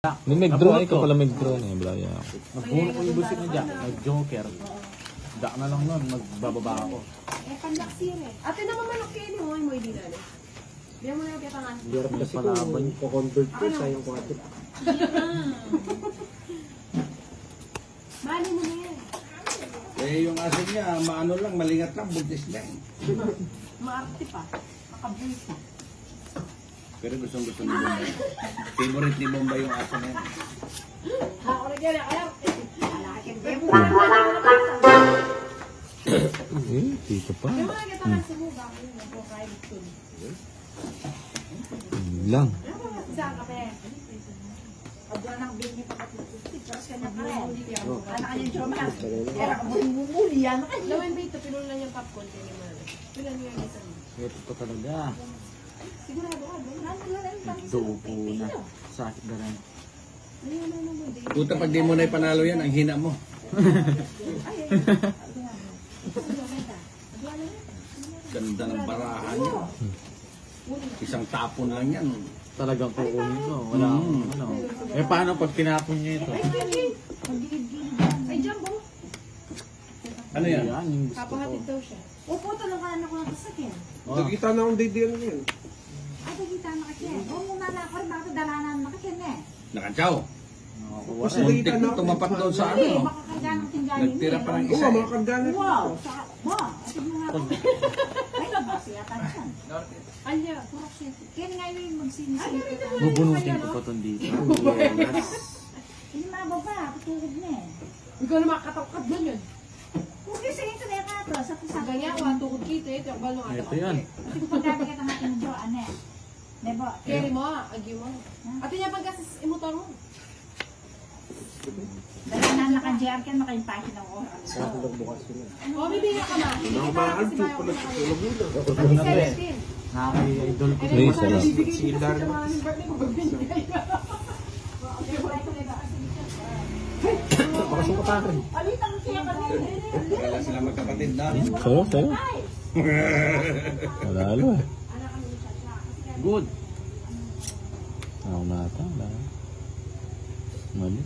Nag-draw ka pala mag-draw na Blaya. Nagbuno ko yung busit na dyan, nag-joker. Dak na lang nun, magbababa ako. Panlaksir eh. Ate naman manok kayo ni Hoy mo hindi na. Diyan mo na yung piyatangan. Hirap kasi kung convert ko sa yung kwarto. Bali mo na yan. Eh, yung asin niya, maano lang, malingat lang, buntis lang. Maarte pa. Makabuhay pa. Pero gustong-gusto ni Bombay. Favorite ni Bombay yung aso na yan. Ako na dyan, kaya. Dito pa. Yung mga piyatangan sa mga bakit yung private school. Lang. Saan ka pe? Abla ng baby pa kapitid. Tapos kanya ka rin. Anak ka yung Joma. Kaya ka muli yan. Lawin ba ito? Pinulan lang yung popcorn. Pinulan niyo yung isa. Ito pa talaga. Sigurado ka. Duo po na. Sakit na rin. Puta, pag di mo na ipanalo yan, ang hina mo. Ganda ng barahan niya. Isang tapon lang yan. Talagang kukunin ko. Wala akong ano. Eh paano pag tinapon niya ito? Ay, Jumbo. Ano yan? Yan yung gusto ko. Papahatid daw siya. Opo, talaga ako ng kasakyan. Nakita na akong didiyan na yan. Ay, nakita na kakyan. Oo, muna na ako rin. Bakit dalanan na kakyan eh? Nakatsaw. Nakakuha Kasi rin. Muntik na tumapat doon sa Hindi, ano. makakarga ng tingganin. Nagtira pa ng Oo, isa mga eh. kagana. Wow! Ma, atid mo nga ako. Ay, nabasi yata siya. Alya, purok siya. Kaya nga yung magsinisip. Bubunutin ko pa ito dito. Yes. Hindi mababa, tutulog na eh. Ikaw na makatangkad na yun. Huwag yung sige ito na yung kato. Sa pusap. Ganyan, watukod kita eh. Ito ang Ito yan. Kasi kung pagkati ka tangatin mo, ano eh. Diba? Carry mo, agi mo. Ate niya pagkasas imotor mo. Dalanan na ka-JR ka, makaimpahin ng oras. Nakatulog bukas yun. O, bibigyan ka na. Ang mahal, chup pala sa tulog muna. Ate 17. Nakaka-idol ko. May isa lang. Si Ildar na. Makasong ka pa rin. Alitang siya ka rin. Wala sila magkapatid na. Sayo, sayo. Malalo eh. Good. Ako na ata. Mali.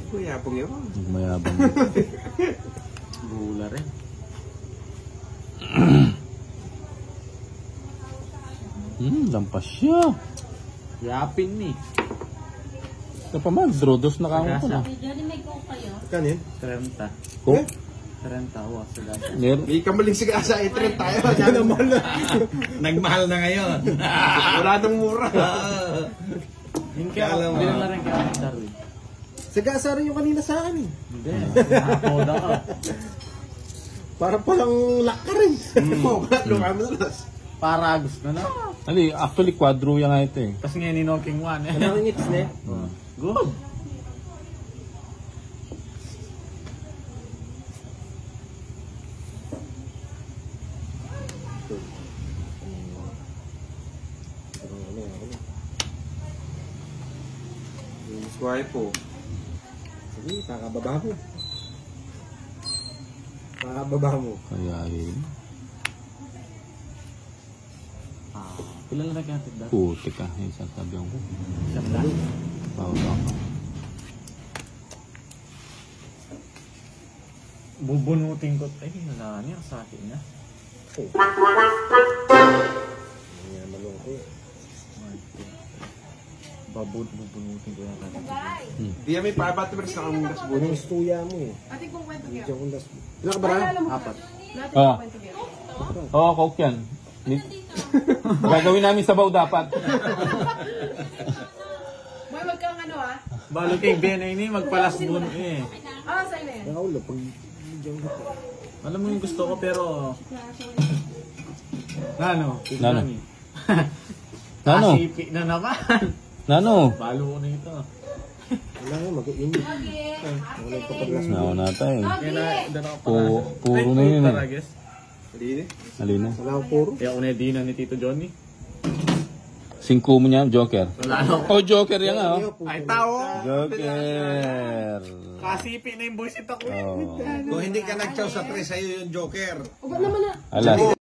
Kuya, pong yun. Mayabang. Gula rin. Lampas siya. Yapin ni. Ito pa mag-draw. Dos na kamo ko na. Kan yun? 30. Coke? 30 ako sa gasa. May kamaling sigasa, i-trend tayo. Diyan naman na. Nagmahal na ngayon. Wala nang mura. Hindi na rin kaya ng Darwin. Sigasa rin yung kanina sa akin eh. Hindi. Nakapoda ka. Para palang lock ka rin. Wala nung kami na las. Paragos na lang. Ali, actually, quadro yan nga ito eh. Tapos ngayon ni Knocking 1 eh. Kailangan ngits na eh. Good. Yung swipe po. Sige, kakababa mo. Kakababa mo. Kaya yun. Pila na rin kaya natin Darwin? Putik ka. Yung sasabi ko. Isang lang. Pawag ka. Bubunutin ko. Ay, wala niya. Sakit niya. Ayan, malungko. Bubunutin ko yan. Di yan may pabatibers na kang dasbo. Yung stuya mo eh. Ate kong kwento Diyan niya. kong dasbo. Ilan ka ba na? Apat. Ate Ah. kong kwento niya. Oo, Coke yan. Gagawin namin sabaw dapat. Boy, wag kang ano ah. Balo kay Ben ay ni magpalasbon eh. Ah, sa'yo na yan. Nakaulo, pag diyan ka. Alam mo yung gusto ko pero... Nano? Nano? Nano? Asipi na naman. Nano? Balo ko na ito. Wala nga, mag-iinit. Wala pa paglas mo. Nako na tayo. Kaya na, dala ko pa. Puro na yun eh. Parages. Halili. Alina. Wala akong puro. Kaya ako na din ni Tito Johnny. 5 mo niya, Joker. Wala na. Oh, Joker yan nga oh. Ay, tao! Joker. Kasipi na yung bullshit ako. Oh. Kung hindi ka nagtsaw sa 3, sa'yo yung Joker. Huwag naman na. Alas.